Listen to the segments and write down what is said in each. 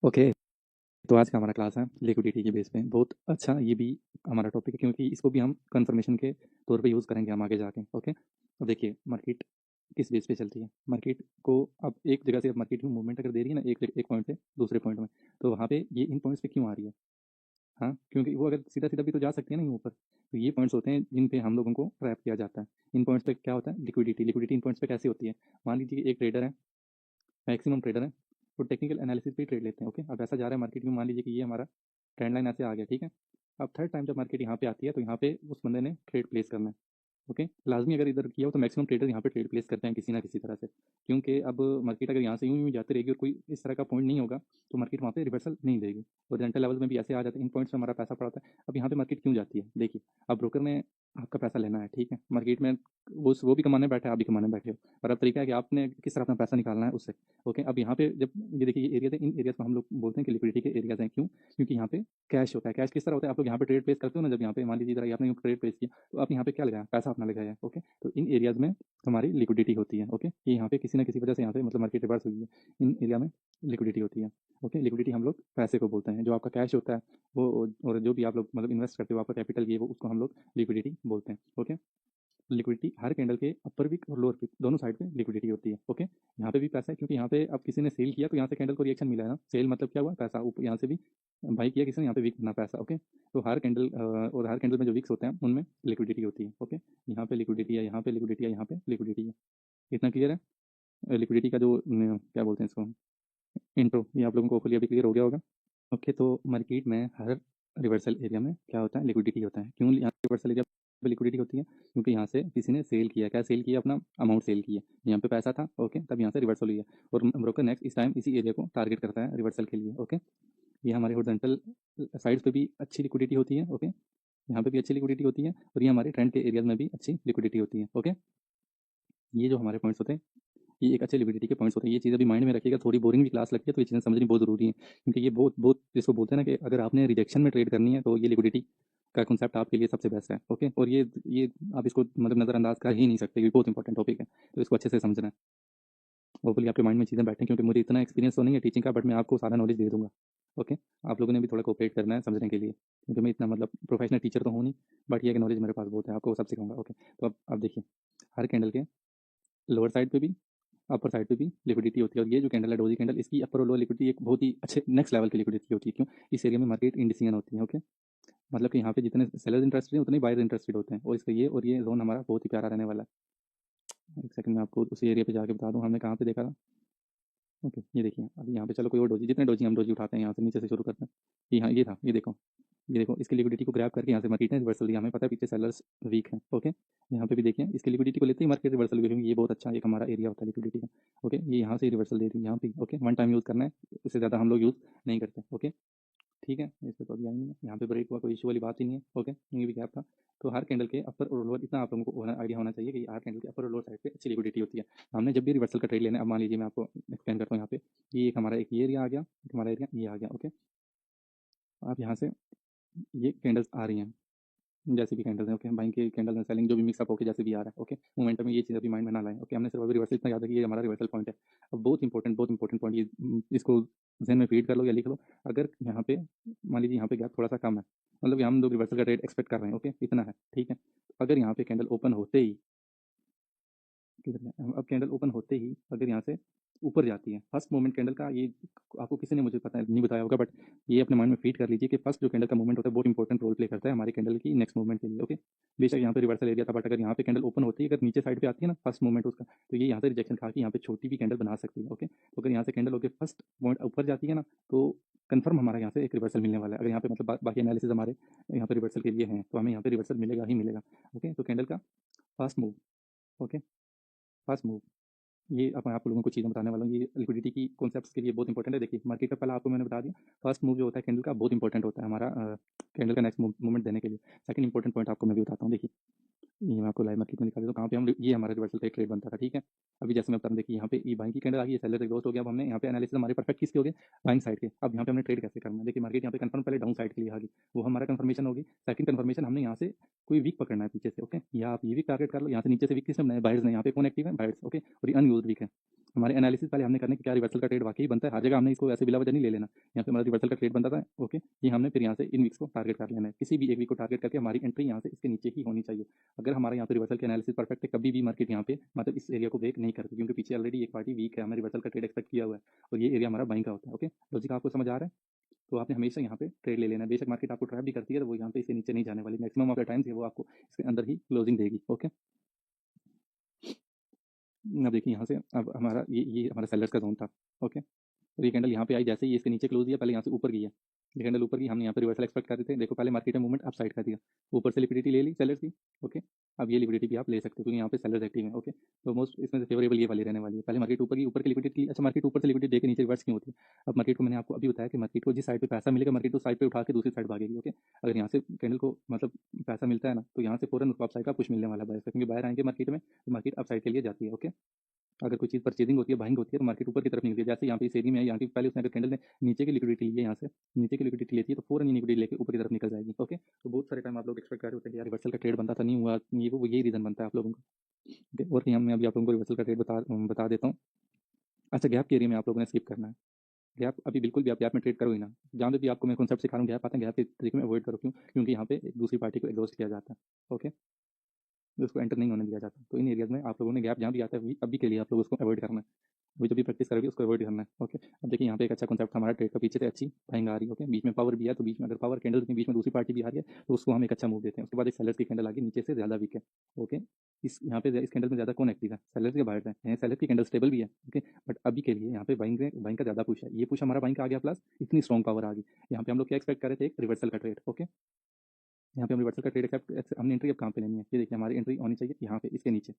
Okay, तो आज का हमारा क्लास है लिक्विडिटी के बेस पे। बहुत अच्छा ये भी हमारा टॉपिक है क्योंकि इसको भी हम कंफर्मेशन के तौर पे यूज़ करेंगे हम आगे जाके। ओके, अब देखिए मार्केट किस बेस पे चलती है। मार्केट को अब एक जगह से अब मार्केट में मूवमेंट अगर दे रही है ना एक एक पॉइंट से दूसरे पॉइंट में, तो वहाँ पे ये इन पॉइंट्स पे क्यों आ रही है? हाँ, क्योंकि वो अगर सीधा-सीधा भी तो जा सकती है ना ऊपर। तो ये पॉइंट्स होते हैं जिन पे हम लोगों को ट्रैप किया जाता है। इन पॉइंट्स पे क्या होता है लिक्विडिटी, लिक्विडिटी इन पॉइंट्स पे कैसे होती है? मान लीजिए एक ट्रेडर है, मैक्सिमम ट्रेडर हैं, तो टेक्निकल एनालिसिस पे ही ट्रेड लेते हैं। ओके, अब ऐसा जा रहा है मार्केट में, मान लीजिए कि ये हमारा ट्रेंड लाइन ऐसे आ गया, ठीक है। अब थर्ड टाइम जब मार्केट यहाँ पे आती है तो यहाँ पे उस बंदे ने ट्रेड प्लेस करना है। ओके, लाजमी अगर इधर किया हो तो मैक्सिमम ट्रेडर यहाँ पे ट्रेड प्लेस करते हैं किसी ना किसी तरह से, क्योंकि अब मार्केट अगर यहाँ से यूं यूं जाती रहेगी और कोई इस तरह का पॉइंट नहीं होगा तो मार्केट वहाँ पे रिवर्सल नहीं देगी। ओरिएंटल लेवल में भी ऐसे आ जाते हैं, इन पॉइंट्स में हमारा पैसा पड़ा होता है। अब यहाँ पे मार्केट क्यों जाती है देखिए, अब ब्रोकर ने आपका पैसा लेना है, ठीक है, मार्केट में वो भी कमाने बैठे हैं, आप भी कमाने बैठे हो, और अब तरीका है कि आपने किस तरह अपना पैसा निकालना है उससे। ओके, अब यहाँ पे जब ये देखिए ये एरिया है, इन एरियाज को हम लोग बोलते हैं कि लिक्विडिटी के एरियाज हैं। क्यों? क्योंकि यहाँ पे कैश होता है। कैश किस तरह होता है, आप लोग यहाँ पे ट्रेड प्लेस करते हो ना, जब यहाँ पे मान लीजिए इधर आपने ट्रेड प्लेस किया तो आप यहाँ पे क्या लगाया, पैसा अपना लगाया है। ओके, तो इन एरियाज में हमारी लिक्विडिटी होती है। ओके, ये यहाँ पे किसी ना किसी वजह से यहाँ पे मतलब मार्केट रिवर्स हुई है, इन एरिया में लिक्विडिटी होती है। ओके, लिक्विडिटी हम लोग पैसे को बोलते हैं, जो आपका कैश होता है वो, और जो भी आप लोग मतलब इन्वेस्ट करते हो आपका कैपिटल ये वो, उसको हम लोग लिक्विडिटी बोलते हैं। ओके, लिक्विडिटी हर कैंडल के अपर विक और लोअर विक दोनों साइड पे लिक्विडिटी होती है। ओके, यहाँ पे भी पैसा है क्योंकि यहाँ पे अब किसी ने सेल किया तो यहाँ से कैंडल को रिएक्शन मिला है ना, सेल मतलब क्या हुआ, पैसा ऊपर, यहाँ से भी बाई किया किसी ने, यहाँ पे विक बना पैसा। ओके, तो हर कैंडल और हर कैंडल में जो विक्स होते हैं उनमें लिक्विडिटी होती है। ओके, यहाँ पे लिक्विडिटी है, यहाँ पे लिक्विडिटी है, यहाँ पे लिक्विडिटी है। इतना क्लियर है लिक्विडिटी का जो क्या बोलते हैं इसको, इंट्रो, ये आप लोगों को होपफुली अभी क्लियर हो गया होगा। ओके, तो मार्केट में हर रिवर्सल एरिया में क्या होता है, लिक्विडिटी होता है। क्यों यहाँ रिवर्सल एरिया पे लिक्विडिटी होती है? क्योंकि यहाँ से किसी ने सेल किया, क्या सेल किया, अपना अमाउंट सेल किया, यहाँ पे पैसा था। ओके, तब यहाँ से रिवर्सल हुई है और ब्रोकर नेक्स्ट इस टाइम इसी एरिया को टारगेट करता है रिवर्सल के लिए। ओके, ये हमारे हॉरिजॉन्टल साइड्स पे भी अच्छी लिक्विडिटी होती है। ओके, यहाँ पे भी अच्छी लिक्विडिटी होती है और ये हमारे ट्रेंड के एरियाज में भी अच्छी लिक्विडिटी होती है। ओके, ये जो हमारे पॉइंट्स होते हैं ये एक अच्छे लिक्विडिटी के पॉइंट्स होते हैं। ये चीज़ अभी माइंड में रखिएगा, थोड़ी बोरिंग भी क्लास लगती है तो ये चीज़ें समझनी बहुत ज़रूरी है, क्योंकि ये बहुत बहुत जिसको बोलते हैं ना कि अगर आपने रिजेक्शन में ट्रेड करनी है तो ये लिक्विडिटी का कॉन्सेप्ट आपके लिए सबसे बेस्ट है। ओके, और ये आप इसको मतलब नज़रअंदाज कर ही नहीं सकते, ये बहुत इंपॉर्टेंट टॉपिक है, तो इसको अच्छे से समझना है। होपफुली आपके माइंड में चीज़ें बैठें, क्योंकि मुझे इतना एक्सपीरियंस तो नहीं है टीचिंग का, बट मैं आपको सारा नॉलेज दे दूंगा। ओके, आप लोगों ने भी थोड़ा कोऑपरेट करना है समझने के लिए, क्योंकि मैं इतना मतलब प्रोफेशनल टीचर तो हूँ नहीं, बट ये कि नॉलेज मेरे पास बहुत है, आपको सब सिखाऊंगा। ओके, तो अब देखिए, हर कैंडल के लोअर साइड पे भी अपर साइड पे भी लिक्विडिटी होती है, और ये जो कैंडल है डोजी कैंडल, इसकी अपर और लोअर लिक्विडिटी एक बहुत ही अच्छे नेक्स्ट लेवल की लिक्विडिटी होती है। क्यों? इस एरिया में मार्केट इंडिसीजन होती है। ओके, मतलब कि यहाँ पे जितने सेलर्स इंटरेस्टेड हैं उतने बायर इंटरेस्टेड होते हैं, और इसका ये और ये जोन हमारा बहुत ही प्यारा रहने वाला है। एक सेकंड में आपको उसी एरिया पे जाके बता दूँ हमने कहाँ पे देखा था। ओके, ये देखिए, अभी यहाँ पे चलो कोई और डोजी, जितने डोजी हम डोजी उठाते हैं यहाँ से नीचे से शुरू करते हैं। ये हाँ, ये था, ये देखो इसकी लिक्विडिटी को ग्रैब करके यहाँ से मार्केट ने रिवर्सल दिया, हमें पता है पीछे सेलर्स वीक हैं। ओके, यहाँ पे भी देखिए इसकी लिक्विडिटी को लेते ही मार्केट रिवर्सल हुई, क्योंकि ये बहुत अच्छा एक हमारा एरिया होता है लिक्विडिटी का। ओके, ये यहाँ से रिवर्सल दे रही है यहाँ पे। ओके, वन टाइम यूज़ करना है, इससे ज़्यादा हम लोग यूज़ नहीं करते। ओके, ठीक है, इस पे तो अभी आएंगे, यहाँ पे ब्रेक हुआ, कोई इशू वाली बात ही नहीं है। ओके, ये भी गैप था। तो हर कैंडल के अपर और लोअर इतना आप लोगों को आइडिया होना चाहिए कि हर कैंडल के अपर और लोअर साइड पे अच्छी लिक्विडिटी होती है। हमने जब भी रिवर्सल का ट्रेड लेना है, अब मान लीजिए मैं आपको एक्सप्लेन करता हूँ, यहाँ पे ये एक हमारा एक ये एरिया आ गया, एक हमारा एरिया ये आ गया। ओके, आप यहाँ से ये कैंडल्स आ रही हैं, जैसे भी कैंडल्स हैं। ओके, बाइंग के कैंडल एंड सेलिंग जो भी मिक्सअप होकर जैसे भी आ रहा है। ओके, मोमेंटम में ये चीज़ अभी माइंड में ना लाएं। ओके, हमने सिर्फ अभी रिवर्सल इतना याद है कि ये हमारा रिवर्सल पॉइंट है। अब बहुत इंपॉर्टेंट पॉइंट ये, इसको जहन में फीड कर लो या लिख लो। अगर यहाँ पे मान लीजिए यहाँ पे गैप थोड़ा सा कम है, मतलब कि हम लोग रिवर्सल का रेट एक्सपेक्ट कर रहे हैं। ओके, इतना है, ठीक है। अगर यहाँ पे कैंडल ओपन होते ही, किधर है? अब कैंडल ओपन होते ही अगर यहाँ से ऊपर जाती है, फर्स्ट मोमेंट कैंडल का, ये आपको किसी ने मुझे पता नहीं बताया होगा, बट ये अपने माइंड में फीड कर लीजिए कि फर्स्ट जो कैंडल का मूवमेंट होता है बहुत इंपॉर्टेंट रोल प्ले करता है हमारे कैंडल की नेक्स्ट मूवमेंट के लिए। ओके, बेशक यहाँ पे रिवर्सल एरिया था, बट अगर यहाँ पे कैंडल ओपन होती है, अगर नीचे साइड पे आती है ना फर्स्ट मूवमेंट उसका, तो ये यहाँ से रिजेक्शन खा के यहाँ पे छोटी भी कैंडल बना सकती है। ओके, तो अगर यहाँ से कैंडल होकर फर्स्ट पॉइंट ऊपर जाती है ना, तो कंफर्म हमारा यहाँ से एक रिवर्सल मिलने वाला है। अगर यहाँ पे मतलब बाकी एनालिसिस हमारे यहाँ पे रिवर्सल के लिए हैं, तो हमें यहाँ पे रिवर्सल मिलेगा ही मिलेगा। ओके, तो कैंडल का first move, okay, first move, ये अब मैं आप लोगों को चीज़ें बताने वाला हूँ, ये लिक्विडिटी की कॉन्सेप्ट्स के लिए बहुत इंपॉर्टेंट है। देखिए मार्केट का पहला आपको मैंने बता दिया, फर्स्ट मूव जो होता है कैंडल का बहुत इंपॉर्टेंट होता है हमारा कैंडल का नेक्स्ट मूवमेंट देने के लिए। सेकंड इंपॉर्टेंट पॉइंट आपको मैं भी बताता हूँ। देखिए, ये मैं आपको लाइव मार्केट में दिखा देता हूँ कहाँ पे हम, ये हमारा रिवर्सल का एक ट्रेड बनता था, ठीक है। अभी जैसे मैं बता रहा हूँ, देखिए यहाँ पे ये बाइंग की कैंडल आ गई है, सेलर एग्जॉस्ट हो गया। अब हमने यहाँ पे एनालिसिस हमारे परफेक्ट किसके हो गए, बाइंग साइड के। अब यहाँ पे हमने ट्रेड कैसे करना है, देखिए मार्केट यहाँ पे कंफर्म पहले डाउन साइड के लिए आ गई, वो हमारा कंफर्मेशन होगी। सेकंड कंफर्मेशन हमने यहाँ से कोई वीक पकड़ना है पीछे से, ओके। या आप ये वीक टारगेट कर लो, यहाँ से नीचे से वीक किसने बनाया, बायर्स ने। यहाँ पे कौन एक्टिव है, बायर्स, ओके। और ये अनयूज्ड वीक है। हमारे एनालिसिस पहले हमने करने कि क्या रिवर्सल का ट्रेड वाकई बनता है, हर जगह हमने इसको ऐसे बिला वजह नहीं ले लेना। यहाँ पे हमारा रिवर्सल का ट्रेड बनता था, ओके। ये हमने फिर यहाँ से इन वीक्स को टारगेट कर लेना है, किसी भी एक वीक को टारगेट करके हमारी एंट्री यहाँ से इसके नीचे ही होनी चाहिए। अगर हमारा यहाँ पे रिवर्सल के एनालिसिस परफेक्ट है, कभी भी मार्केट यहाँ पे मतलब इस एरिया को ब्रेक नहीं करती, क्योंकि पीछे ऑलरेडी एक पार्टी वीक है, हमें रिवर्सल का ट्रेड एक्सपेक्ट किया हुआ है, और ये एरिया हमारा बाइंग का होता है, ओके। लॉजिक आपको समझ आ रहा है? तो आपने हमेशा यहाँ पे ट्रेड ले लेना है। बेशक मार्केट आपको ट्रैप भी करती है, तो वो यहाँ पे इसके नीचे नहीं जाने वाली, मैक्सिमम ऑफ द टाइम्स वो आपको इसके अंदर ही क्लोजिंग देगी, ओके। अब देखिए यहाँ से, अब हमारा ये हमारा सेलर्स का जोन था, ओके। और ये कैंडल यहाँ पे आई, जैसे ही इसके नीचे क्लोज दिया, पहले यहाँ से ऊपर गई है, ये कैंडल ऊपर की, हमने यहाँ पे रिवर्सल एक्सपेक्ट कर रहे थे। देखो पहले मार्केट में मूवमेंट अप साइड कर दिया, ऊपर से लिक्विडिटी ले ली सेलर्स की, ओके। अब ये लिक्विडिटी भी आप ले सकते हो, क्योंकि यहाँ पे सेलर्स एक्टिव है, ओके। तो मोस्ट इसमें से फेवरेबल ये वाली रहने वाली है। पहले मार्केट ऊपर की, ऊपर की लिक्विडिटी, अच्छा मार्केट ऊपर से लिक्विडिटी देकर नीचे रिवर्स क्यों होती है? अब मार्केट को मैंने आपको अभी बताया कि मार्केट को जिस साइड पे पैसा मिलेगा, मार्केट उस साइड पे उठा के दूसरी साइड भागेगी, ओके। अगर यहाँ से कैंडल को मतलब पैसा मिलता है ना, तो यहाँ से फौरन उसको अप साइड का पुश मिलने वाला है बायर से, क्योंकि बायर आएंगे मार्केट में, तो मार्केट अप साइड के लिए जाती है, ओके। अगर कोई चीज़ परचेजिंग होती है, बाइंग होती है, तो मार्केट ऊपर की तरफ निकलती है। जैसे यहाँ पे इस एरिया में है, यहाँ की पहले उसने अगर कैंडल ने नीचे की लिक्विडिटी ली है, यहाँ से नीचे की लिक्विडिटी लेती है, तो फौरन ये लिक्विडिटी लेके ऊपर की तरफ निकल जाएगी, ओके। तो बहुत सारे टाइम आप लोग एक्सपेक्ट कर रहे होते हैं कि यार रिवर्सल का ट्रेड बनता था, नहीं हुआ, ये वो यही रीजन बनता है आप लोगों का, और यहाँ मैं अभी आप लोगों को रिवर्सल का ट्रेड बता देता हूँ। अच्छा, गैप के एरिया में आप लोगों ने स्किप करना है। गैप अभी बिल्कुल भी आप गैप में ट्रेड करो ही ना। जहाँ पे भी आपको मैं कॉन्सेप्ट सिखा रहा हूँ, गैप आता है, गैप के तरीके में अवॉइड करो, क्यों? क्योंकि यहाँ पे एक दूसरी पार्टी को एग्जॉस्ट किया जाता है, ओके। उसको एंटर नहीं होने दिया जाता। तो इन एरियाज में आप लोगों ने गैप जहाँ भी आता है, अभी के लिए आप लोग उसको अवॉइड करना है। अभी जब भी प्रैक्टिस करोगे उसको अवॉइड करना है, ओके। अब देखिए यहाँ पे एक अच्छा कॉन्सेप्ट हमारा ट्रेड का, पीछे से अच्छी बाइंग आ रही है, ओके। बीच में पावर भी है, तो बीच में अगर पावर कैंडल के बीच में दूसरी पार्टी भी आ रही है, तो उसको हम एक अच्छा मूव देते हैं। उसके बाद एक सेलर्स की कैंडल आ गई, नीचे से ज़्यादा वीक है, ओके। इस यहाँ पे इस कैंडल में ज़्यादा कौन एक्टिव है? सेलर्स के बाहर है, सेलर की कैंडल स्टेबल भी है, ओके। बट अभी के लिए यहाँ पे बाइंग का ज़्यादा पुश है, ये पुश हमारा बाइंग का आ गया, प्लस इतनी स्ट्रॉन्ग पावर आ गई। यहाँ पे हम लोग क्या एक्सपेक्ट कर रहे थे? एक रिवर्सल का ट्रेड, ओके। यहाँ पे हम रिवर्सल का ट्रेड एक्सेप्ट, हमने एंट्री अब कहाँ पे लेनी है? ये देखिए हमारी एंट्री होनी चाहिए यहाँ पे, इसके नीचे,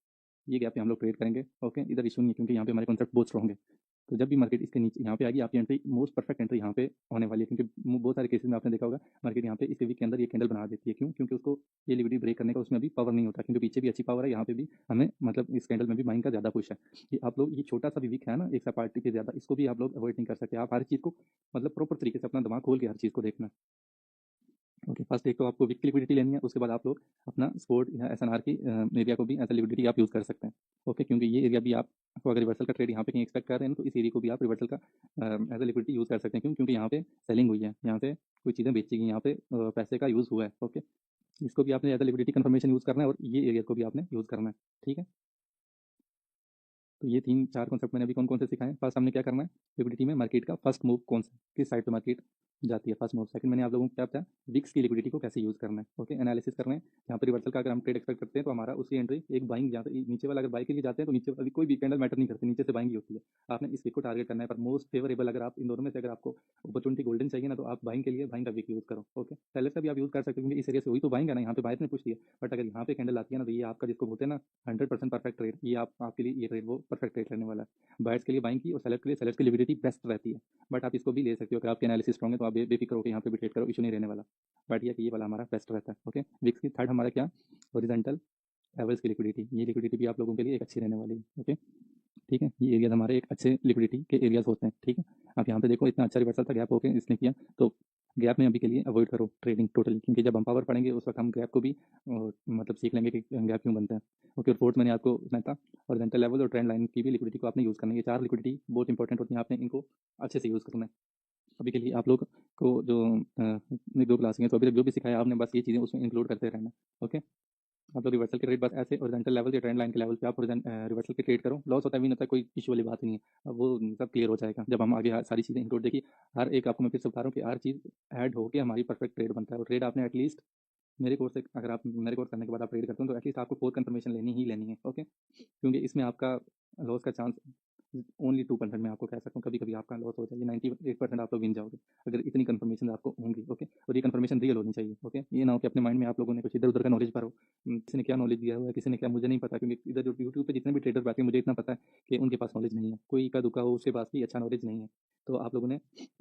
ये गैप पे हम लोग ट्रेड करेंगे, ओके। इधर इशू नहीं है, क्योंकि यहाँ पे हमारे कॉन्सेप्ट बहुत स्ट्रॉन्ग है। तो जब भी मार्केट इसके नीचे यहाँ पे आएगी, आपकी एंट्री मोस्ट परफेक्ट एंट्री यहाँ पे होने वाली है, क्योंकि बहुत सारे केसेस में आपने देखा होगा मार्केट यहाँ पे इसके वीक के अंदर ये कैंडल बना देती है। क्यों? क्योंकि उसको ये लिक्विडिटी ब्रेक करने का उसमें अभी पावर नहीं होता, क्योंकि पीछे भी अच्छी पावर है, यहाँ पे भी हमें मतलब इस कैंडल में भी बाइंग का ज़्यादा पुश है। ये आप लोग, ये छोटा सा भी वीक है ना एक सा पार्टी के ज़्यादा, इसको भी आप लोग अवॉइड नहीं कर सकते। आप हर चीज़ को मतलब प्रॉपर तरीके से अपना दिमाग खोल के हर चीज़ को देखना, ओके। फर्स्ट एक तो आपको वीक लिक्विडिटी लेनी है, उसके बाद आप लोग अपना स्पोर्ट या एसएनआर की एरिया को भी एज लिक्विडिटी आप यूज़ कर सकते हैं, ओके। क्योंकि ये एरिया भी आपको अगर रिवर्सल का ट्रेड यहाँ पे कहीं एक्सपेक्ट कर रहे हैं, तो इस एरिया को भी आप रिवर्सल का एज लिक्विडिटी यूज़ कर सकते हैं। क्यों? क्योंकि यहाँ पे सेलिंग हुई है, यहाँ पे कोई चीज़ें बेची गई, यहाँ पे पैसे का यूज़ हुआ है, ओके। इसको भी आपने एज लिक्विडिटी कन्फर्मेशन यूज़ करना है, और ये एरिया को भी आपने यूज़ करना है, ठीक है। तो ये 3-4 कॉन्सेप्ट मैंने अभी कौन-कौन से सिखाए हैं। फर्स्ट हमने क्या करना है, लिक्विडिटी में मार्केट का फर्स्ट मूव कौन सा, किस साइड पे मार्केट जाती है, फर्स्ट मूव। सेकंड मैंने आप लोगों को क्या बताया, विक्स की लिक्विडिटी को कैसे यूज़ करना है, ओके। एनालिसिस करना है, यहाँ पे रिवर्सल का अगर हम ट्रेड एक्सपेक्ट करते हैं, तो हमारा उसकी एंट्री एक बाइंग, जहाँ पे नीचे वाला अगर बाई के लिए जाते हैं, तो नीचे अभी कोई भी कैंडल मैटर नहीं करती, नीचे से बाइंग ही होती है। आपने इस वीक को टारगेट करना है, पर मोस्ट फेवरेबल अगर आप इन दोनों में से अगर आपको अपॉर्चुनिटी गोल्डन चाहिए ना, तो आप बाइंग के लिए बाइंग का वीक यूज़ करो, ओके। सेलर का भी आप यूज़ कर सकते हो, क्योंकि इस एरिया से वही तो बाइंग है ना, यहाँ पे बायर ने पुश दिया। बट अगर यहाँ पे कैंडल आती है ना, तो ये आपका जिसको बोलते हैं ना 100% परफेक्ट ट्रेड, ये आपके लिए ये ट्रेड वो परफेक्ट ट्रेड रहने वाला है। बायर्स के लिए बाइंग की, और सेलर के लिए सेलर्स की लिक्विडिटी बेस्ट रहती है। बट आप इसको भी ले सकते हो, अगर आपके एनालिसिस स्ट्रॉन्ग है, तो आप बेफिक्र होकर यहाँ पे भी ट्रेड करो, इशू नहीं रहने वाला। बट ये कि ये वाला हमारा बेस्ट रहता है, ओके। विक्स की थर्ड हमारा क्या, हॉरिजॉन्टल एवरेज की लिक्विडिटी, ये लिक्विडिटी भी आप लोगों के लिए एक अच्छी रहने वाली है, ओके। ठीक है, ये एरियाज हमारे एक अच्छे लिक्विडिटी के एरियाज होते हैं, ठीक है। आप यहाँ पे देखो इतना अच्छा रिवर्सल था, गैप होके इसने किया, तो गैप में अभी के लिए अवॉइड करो ट्रेडिंग टोटली, क्योंकि जब हम पावर पढ़ेंगे उस वक्त हम गैप को भी मतलब सीख लेंगे कि गैप क्यों बनता है, ओके। और फोर्थ मैंने आपको बताया था हॉरिजॉन्टल लेवल और ट्रेंड लाइन की भी लिक्विडिटी को आपने यूज़ करना है। ये 4 लिक्विडिटी बहुत इंपॉर्टेंट होती है, आपने इनको अच्छे से यूज़ करना है। अभी के लिए आप लोग को जो मेरी 2 क्लासें हैं, तो अभी तक जो भी सिखाया आपने बस ये चीज़ें उसमें इंक्लूड करते रहना, ओके। आप लोग रिवर्सल के ट्रेड बस ऐसे हॉरिजॉन्टल लेवल या ट्रेंड लाइन के लेवल पे आप रिवर्सल के ट्रेड करो, लॉस होता है भी नहीं होता है, कोई इशू वाली बात ही नहीं है। अब वो सब क्लियर हो जाएगा जब हम आगे सारी चीज़ें इंक्लूड देखिए। हर एक आपको मैं फिर से बता रहा हूँ कि हर चीज़ ऐड होकर हमारी परफेक्ट ट्रेड बनता है, और ट्रेड आपने एटलीस्ट मेरे कोर्स से, अगर आप मेरे कोर्स करने के बाद आप ट्रेड करते हो, तो एटलीस्ट आपको 4 कंफर्मेशन लेनी ही लेनी है, ओके। क्योंकि इसमें आपका लॉस का चांस ओनली 2% में आपको कह सकता हूँ, कभी कभी आपका लॉस हो जाएगी, 98% आप लोग विन जाओगे अगर इतनी कंफर्मेशन आपको होंगी, ओके। और ये कंफर्मेशन रियल होनी चाहिए, ओके। ये ना हो कि अपने माइंड में आप लोगों ने कुछ इधर उधर का नॉलेज भरो, किसी ने क्या नॉलेज दिया हुआ है, किसी ने क्या, मुझे नहीं पता, क्योंकि इधर जो यूट्यूब पे जितने भी ट्रेडर बैठे हैं, मुझे इतना पता है कि उनके पास नॉलेज नहीं है, कोई का दुका हो उसके पास भी अच्छा नॉलेज नहीं है। तो आप लोगों ने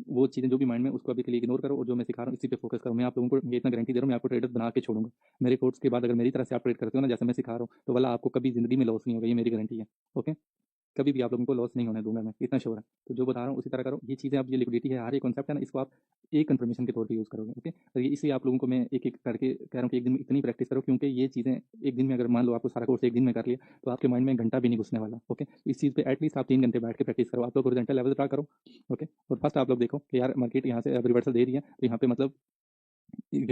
वो चीज़ें जो भी माइंड में, उसको अभी के लिए इग्नोर करो, और जो मैं सिखा रहा हूँ इसी पे फोकस करो। मैं आप लोगों को ये इतना गारंटी दे रहा हूँ, मैं आपको ट्रेडर बना के छोड़ूंगा। मेरे कोर्स के बाद अगर मेरी तरह से आप ट्रेड करते हो ना, जैसे मैं सिखा रहा हूँ, तो वाला आपको कभी जिंदगी में लॉस नहीं होगा, ये मेरी गारंटी है, ओके। कभी भी आप लोगों को लॉस नहीं होने दूंगा मैं, इतना श्योर है। तो जो बता रहा हूँ उसी तरह करो। ये चीज़ें, अब ये लिक्विडिटी है यार, ये कॉन्सेप्ट है ना, इसको आप एक कंफर्मेशन के तौर पे यूज़ करोगे। ओके, तो ये इसलिए आप लोगों को मैं एक एक करके कह रहा हूँ कि एक दिन में इतनी प्रैक्टिस करो, क्योंकि ये चीज़ें एक दिन में, अगर मान लो आपको सारा कोर्स एक दिन में कर लिया, तो आपके माइंड में घंटा भी नहीं घुसने वाला। ओके, इस चीज़ पे एटलीस्ट आप 3 घंटे बैठ के प्रैक्टिस करो। आप लोग हॉरिजॉन्टल लेवल ट्रा करो। ओके, और फर्स्ट आप लोग देखो कि यार मार्केट यहाँ से अब रिवर्सल दे रही है, तो यहाँ पे मतलब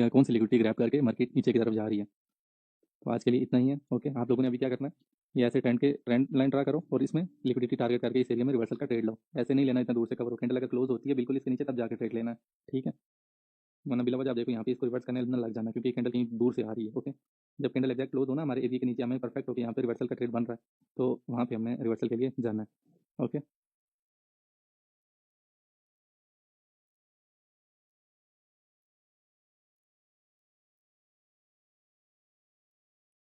कौन सी लिक्विडिटी ग्रैब करके मार्केट नीचे की तरफ जा रही है। तो आज के लिए इतना ही है। ओके, आप लोगों ने अभी क्या करना है, ये ऐसे ट्रेंड लाइन ड्रा करो और इसमें लिक्विडिटी टारगेट करके इस एरिया में रिवर्सल का ट्रेड लो। ऐसे नहीं लेना इतना दूर से कवर हो, कैंडल अगर क्लोज होती है बिल्कुल इसके नीचे, तब जाकर ट्रेड लेना है। ठीक है, वरना बिला वजह आप देखो यहाँ पे इसको रिवर्स करने ना लग जाना, क्योंकि कैंडल कहीं दूर से आ रही है। ओके, जब कैंडल एग्जैक्ट क्लोज होना हमारे एरिया के नीचे, हमें परफेक्ट होकर यहाँ पे रिवर्सल का ट्रेड बन रहा है, तो वहाँ पे हमें रिवर्सल के लिए जाना है। ओके।